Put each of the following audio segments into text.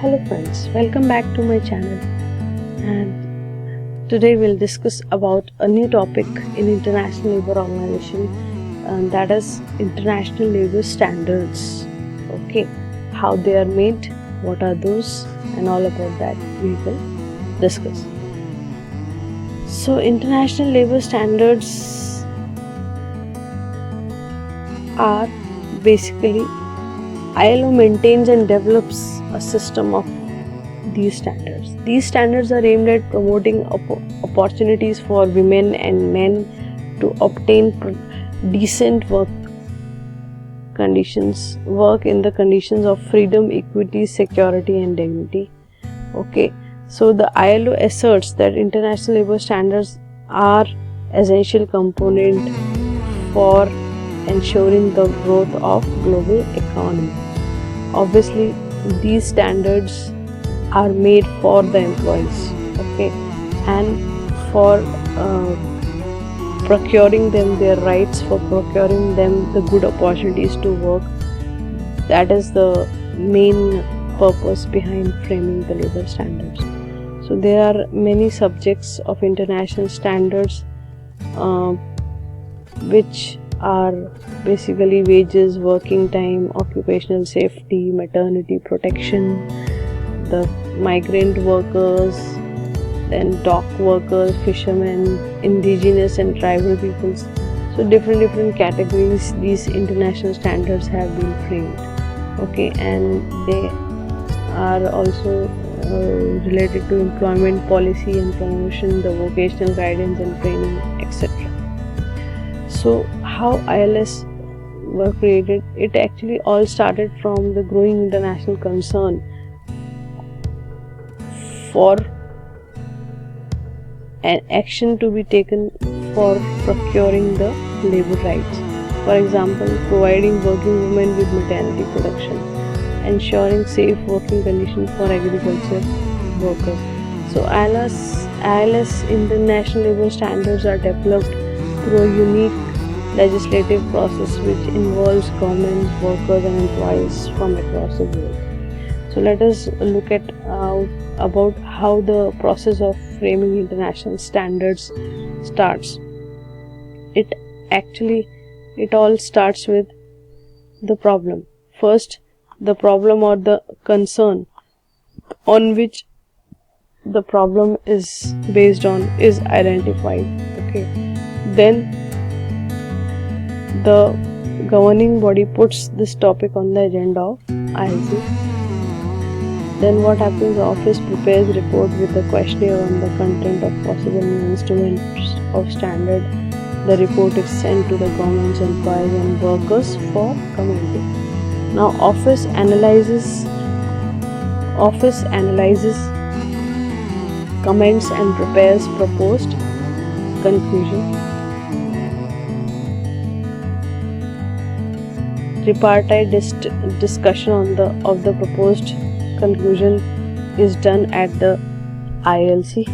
Hello friends, welcome back to my channel, and today we'll discuss about a new topic in International Labour Organization, and that is International Labour Standards. Okay, how they are made, what are those, and all about that we will discuss. So International Labour Standards are basically ILO maintains and develops a system of these standards. These standards are aimed at promoting opportunities for women and men to obtain decent work conditions, work in the conditions of freedom, equity, security and dignity. Okay, so the ILO asserts that international labor standards are essential component for ensuring the growth of global economy. Obviously, these standards are made for the employees, okay, and for procuring them their rights, for procuring them the good opportunities to work. That is the main purpose behind framing the labor standards. So there are many subjects of international standards which are basically wages, working time, occupational safety, maternity protection, the migrant workers, then dock workers, fishermen, indigenous and tribal peoples. So different categories these international standards have been framed. Okay, and they are also related to employment policy and promotion, the vocational guidance and training, etc. So how ILS were created? It actually all started from the growing international concern for an action to be taken for procuring the labor rights. For example, providing working women with maternity protection, ensuring safe working conditions for agriculture workers. So ILS international labor standards are developed through a unique legislative process which involves governments, workers and employees from across the world. So let us look at about how the process of framing international standards starts. It all starts with the problem. First, the problem or the concern on which the problem is based on is identified. Okay, then the governing body puts this topic on the agenda of ILC. Then what happens? The office prepares a report with a questionnaire on the content of possible new instruments of standard. The report is sent to the governments, employees and workers for commenting. Now office analyzes, comments and prepares proposed conclusion. Tripartite discussion of the proposed conclusion is done at the ILC,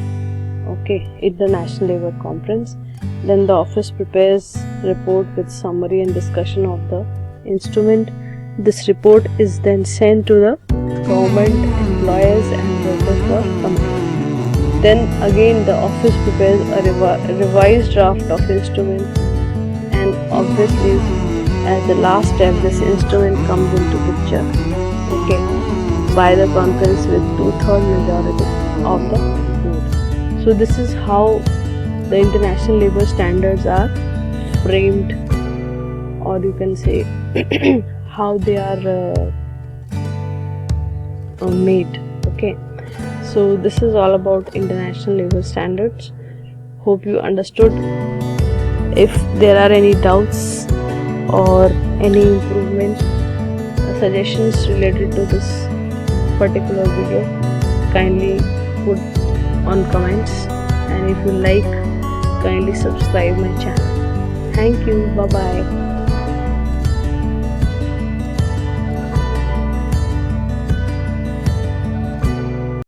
okay, at the National Labour Conference. Then the office prepares report with summary and discussion of the instrument. This report is then sent to the government, employers and workers for comment. Then again the office prepares a revised draft of instrument, and obviously at the last step this instrument comes into picture, okay, by the conference with 2/3 majority of the vote. So this is how the international labor standards are framed, or you can say how they are made. Okay, so this is all about international labor standards. Hope you understood. If there are any doubts or any improvement suggestions related to this particular video, kindly put on comments, and if you like, kindly subscribe my channel. Thank you. Bye bye.